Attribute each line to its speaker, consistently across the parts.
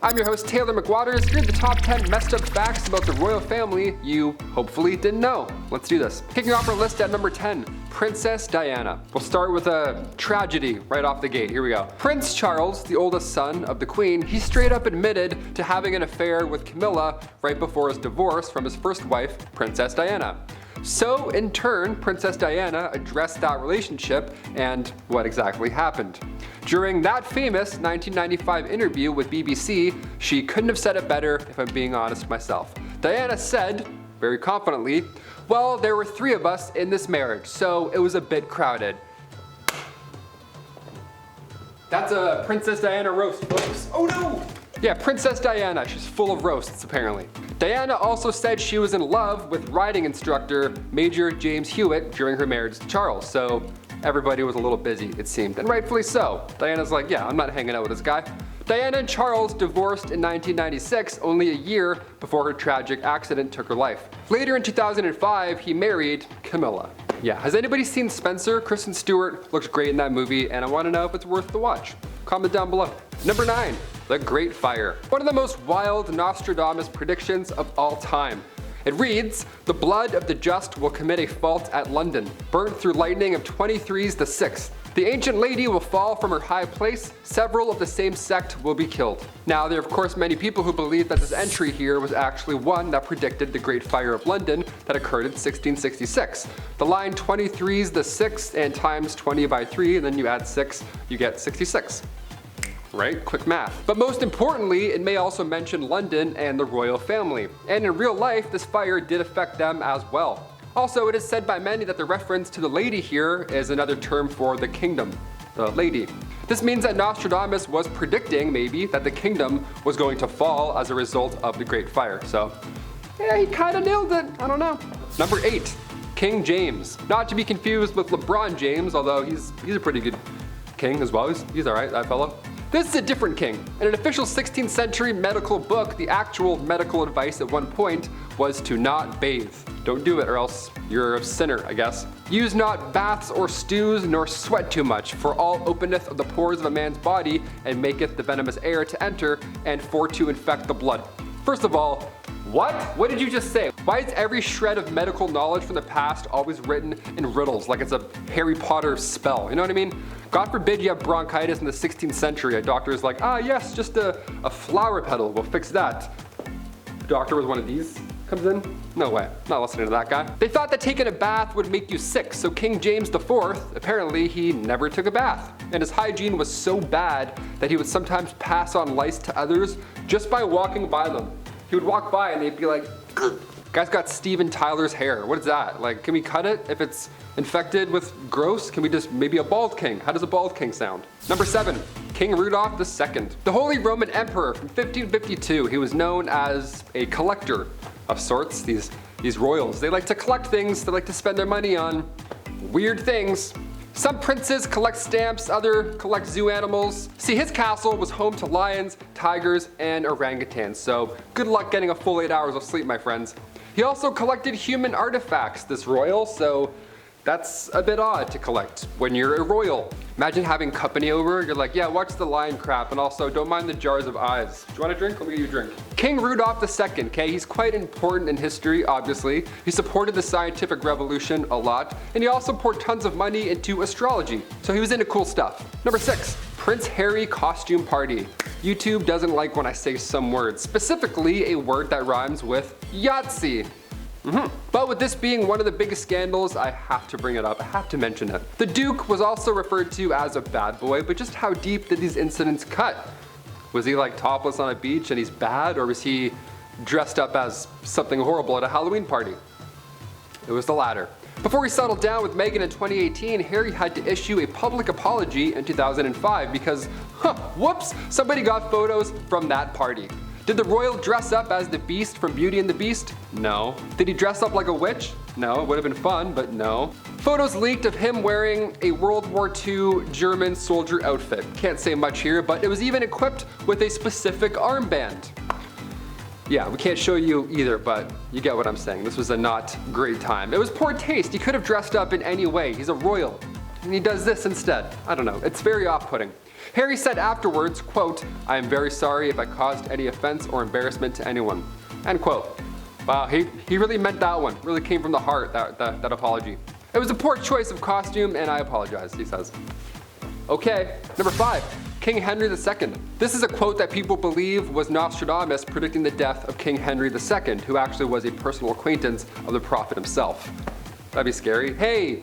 Speaker 1: I'm your host, Taylor McWaters. Here are the top 10 messed up facts about the royal family you hopefully didn't know. Let's do this. Kicking off our list at number 10, Princess Diana. We'll start with a tragedy right off the gate. Here we go. Prince Charles, the oldest son of the Queen, he straight up admitted to having an affair with Camilla right before his divorce from his first wife, Princess Diana. So, in turn, Princess Diana addressed that relationship and what exactly happened. During that famous 1995 interview with BBC, she couldn't have said it better if I'm being honest myself. Diana said, very confidently, "Well, there were 3 of us in this marriage, so it was a bit crowded." That's a Princess Diana roast, folks. Oh no! Yeah, Princess Diana, she's full of roasts apparently. Diana also said she was in love with riding instructor Major James Hewitt during her marriage to Charles, so everybody was a little busy, it seemed, and rightfully so. Diana's like, yeah, I'm not hanging out with this guy. Diana and Charles divorced in 1996, only a year before her tragic accident took her life. Later in 2005, he married Camilla. Yeah, has anybody seen Spencer? Kristen Stewart looks great in that movie, and I want to know if it's worth the watch. Comment down below. Number 9, the Great Fire. One of the most wild Nostradamus predictions of all time. It reads, "The blood of the just will commit a fault at London, burnt through lightning of 23's the 6th. The ancient lady will fall from her high place, several of the same sect will be killed." Now, there are of course many people who believe that this entry here was actually one that predicted the Great Fire of London that occurred in 1666. The line 23's the 6th and times 20 by 3, and then you add 6, you get 66. Right? Quick math. But most importantly, it may also mention London and the royal family. And in real life, this fire did affect them as well. Also, it is said by many that the reference to the lady here is another term for the kingdom, the lady. This means that Nostradamus was predicting, maybe, that the kingdom was going to fall as a result of the Great Fire. So, yeah, he kind of nailed it. I don't know. Number 8, King James. Not to be confused with LeBron James, although he's a pretty good king as well. He's alright, that fellow. This is a different king. In an official 16th century medical book, the actual medical advice at one point was to not bathe. Don't do it or else you're a sinner, I guess. Use not baths or stews, nor sweat too much, for all openeth of the pores of a man's body, and maketh the venomous air to enter, and for to infect the blood. First of all, what? What did you just say? Why is every shred of medical knowledge from the past always written in riddles, like it's a Harry Potter spell? You know what I mean? God forbid you have bronchitis in the 16th century. A doctor is like, yes, just a flower petal will fix that. The doctor with one of these comes in? No way, not listening to that guy. They thought that taking a bath would make you sick, so King James IV, apparently he never took a bath. And his hygiene was so bad that he would sometimes pass on lice to others just by walking by them. He would walk by and they'd be like, "Ugh. Guy's got Steven Tyler's hair. What is that? Like, can we cut it if it's infected with gross? Can we just, maybe a bald king? How does a bald king sound?" Number 7, King Rudolph II. The Holy Roman Emperor from 1552. He was known as a collector of sorts. These royals, they like to collect things, they like to spend their money on weird things. Some princes collect stamps, others collect zoo animals. See, his castle was home to lions, tigers, and orangutans, so good luck getting a full 8 hours of sleep, my friends. He also collected human artifacts, this royal, so that's a bit odd to collect when you're a royal. Imagine having company over, you're like, yeah, watch the lion crap, and also don't mind the jars of eyes. Do you want a drink? Let me get you a drink. King Rudolph II, okay, he's quite important in history, obviously. He supported the scientific revolution a lot, and he also poured tons of money into astrology, so he was into cool stuff. Number 6, Prince Harry costume party. YouTube doesn't like when I say some words, specifically a word that rhymes with Yahtzee. But with this being one of the biggest scandals, I have to bring it up, I have to mention it. The Duke was also referred to as a bad boy, but just how deep did these incidents cut? Was he like topless on a beach and he's bad, or was he dressed up as something horrible at a Halloween party? It was the latter. Before he settled down with Meghan in 2018, Harry had to issue a public apology in 2005 because, whoops, somebody got photos from that party. Did the royal dress up as the Beast from Beauty and the Beast? No. Did he dress up like a witch? No, it would have been fun, but no. Photos leaked of him wearing a World War II German soldier outfit. Can't say much here, but it was even equipped with a specific armband. Yeah, we can't show you either, but you get what I'm saying. This was a not great time. It was poor taste. He could have dressed up in any way. He's a royal, and he does this instead. I don't know, it's very off-putting. Harry said afterwards, quote, "I am very sorry if I caused any offense or embarrassment to anyone." End quote. Wow, he really meant that one. Really came from the heart, that apology. It was a poor choice of costume, and I apologize, he says. Okay, number 5, King Henry II. This is a quote that people believe was Nostradamus predicting the death of King Henry II, who actually was a personal acquaintance of the prophet himself. That'd be scary. Hey,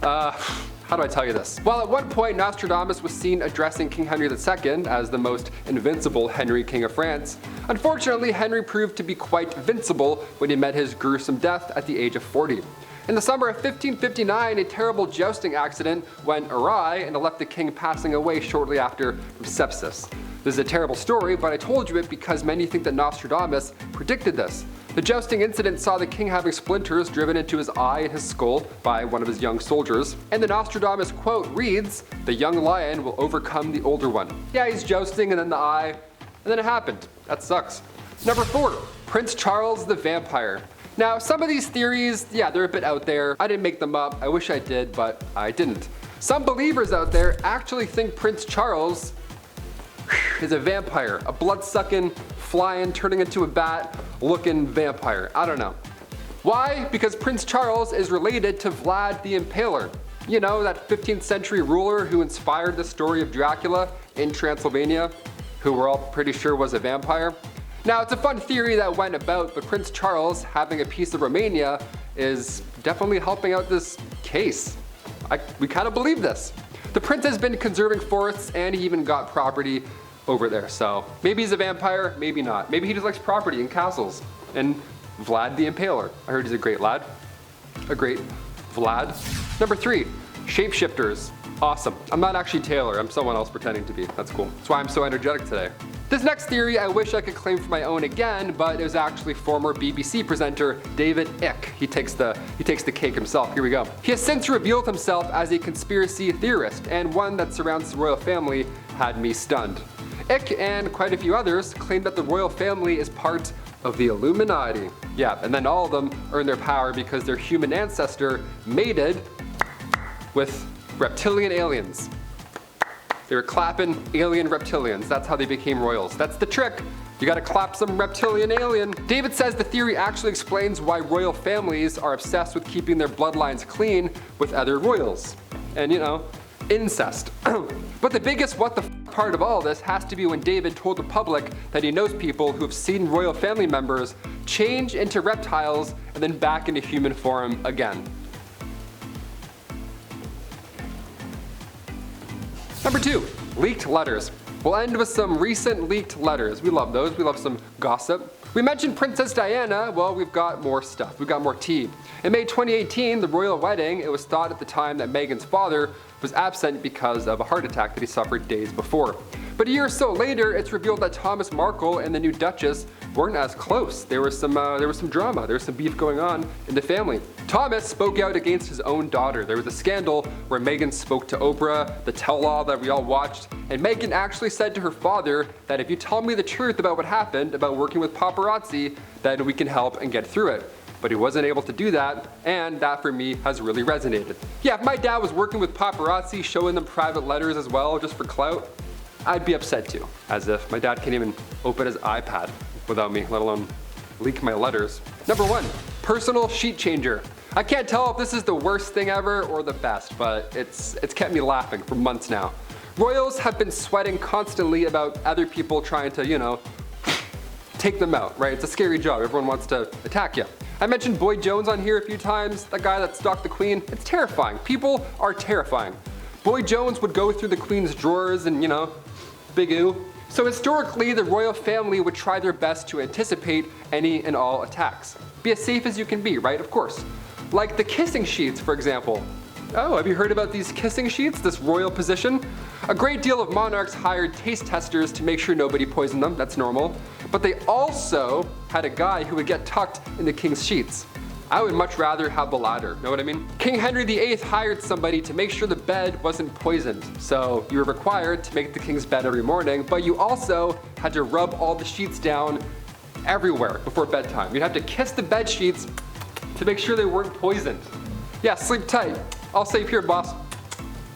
Speaker 1: how do I tell you this? Well, at one point, Nostradamus was seen addressing King Henry II as the most invincible Henry, King of France. Unfortunately, Henry proved to be quite vincible when he met his gruesome death at the age of 40. In the summer of 1559, a terrible jousting accident went awry and it left the king passing away shortly after from sepsis. This is a terrible story, but I told you it because many think that Nostradamus predicted this. The jousting incident saw the king having splinters driven into his eye and his skull by one of his young soldiers, and the Nostradamus quote reads, "The young lion will overcome the older one." Yeah, he's jousting and then the eye, and then it happened. That sucks. Number 4, Prince Charles the Vampire. Now, some of these theories, yeah, they're a bit out there. I didn't make them up. I wish I did, but I didn't. Some believers out there actually think Prince Charles is a vampire, a blood-sucking, flying, turning into a bat-looking vampire. I don't know. Why? Because Prince Charles is related to Vlad the Impaler. You know, that 15th century ruler who inspired the story of Dracula in Transylvania, who we're all pretty sure was a vampire. Now, it's a fun theory that went about, but Prince Charles having a piece of Romania is definitely helping out this case. We kind of believe this. The prince has been conserving forests and he even got property over there, so maybe he's a vampire, maybe not. Maybe he just likes property and castles. And Vlad the Impaler. I heard he's a great lad. A great Vlad. Number 3, Shapeshifters. Awesome. I'm not actually Taylor, I'm someone else pretending to be. That's cool. That's why I'm so energetic today. This next theory I wish I could claim for my own again, but it was actually former BBC presenter David Icke. He takes the cake himself. Here we go. He has since revealed himself as a conspiracy theorist, and one that surrounds the royal family had me stunned. Icke and quite a few others claim that the royal family is part of the Illuminati. Yeah, and then all of them earn their power because their human ancestor mated with reptilian aliens. They were clapping alien reptilians. That's how they became royals. That's the trick. You gotta clap some reptilian alien. David says the theory actually explains why royal families are obsessed with keeping their bloodlines clean with other royals. And you know, incest. But the biggest what the part of all this has to be when David told the public that he knows people who have seen royal family members change into reptiles and then back into human form again. Number 2, leaked letters. We'll end with some recent leaked letters. We love those. We love some gossip. We mentioned Princess Diana. Well, we've got more stuff. We've got more tea. In May 2018, the royal wedding, it was thought at the time that Meghan's father was absent because of a heart attack that he suffered days before. But a year or so later, it's revealed that Thomas Markle and the new Duchess weren't as close. There was some drama. There was some beef going on in the family. Thomas spoke out against his own daughter. There was a scandal where Meghan spoke to Oprah, the tell-all that we all watched, and Meghan actually said to her father that if you tell me the truth about what happened, about working with paparazzi, then we can help and get through it. But he wasn't able to do that, and that for me has really resonated. Yeah, if my dad was working with paparazzi, showing them private letters as well, just for clout, I'd be upset too. As if my dad can't even open his iPad without me, let alone leak my letters. Number 1, personal sheet changer. I can't tell if this is the worst thing ever or the best, but it's kept me laughing for months now. Royals have been sweating constantly about other people trying to, you know, take them out, right? It's a scary job. Everyone wants to attack you. I mentioned Boyd Jones on here a few times, that guy that stalked the Queen. It's terrifying. People are terrifying. Boyd Jones would go through the Queen's drawers and, you know, big ooh. So historically, the royal family would try their best to anticipate any and all attacks. Be as safe as you can be, right? Of course. Like the kissing sheets, for example. Oh, have you heard about these kissing sheets, this royal position? A great deal of monarchs hired taste testers to make sure nobody poisoned them, that's normal. But they also had a guy who would get tucked in the king's sheets. I would much rather have the latter, know what I mean? King Henry VIII hired somebody to make sure the bed wasn't poisoned. So you were required to make the king's bed every morning, but you also had to rub all the sheets down everywhere before bedtime. You'd have to kiss the bed sheets to make sure they weren't poisoned. Yeah, sleep tight. I'll sleep here, boss.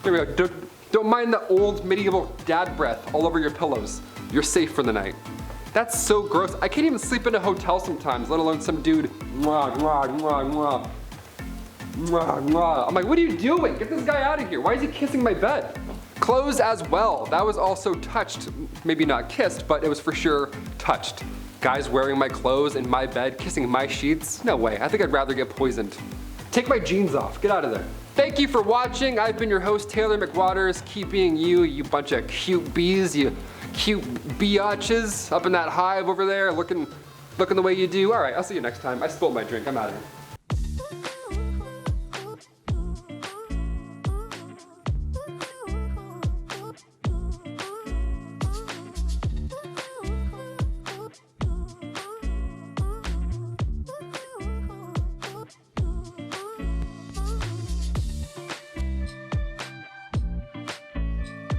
Speaker 1: Here we go. Don't mind the old medieval dad breath all over your pillows. You're safe for the night. That's so gross. I can't even sleep in a hotel sometimes, let alone some dude. Mwah, mwah, mwah, mwah. Mwah, mwah. I'm like, what are you doing? Get this guy out of here. Why is he kissing my bed? Clothes as well. That was also touched. Maybe not kissed, but it was for sure touched. Guys wearing my clothes in my bed, kissing my sheets? No way. I think I'd rather get poisoned. Take my jeans off. Get out of there. Thank you for watching. I've been your host, Taylor McWaters, keeping you bunch of cute bees, you cute biatches up in that hive over there, looking the way you do. All right, I'll see you next time. I spilled my drink. I'm out of here.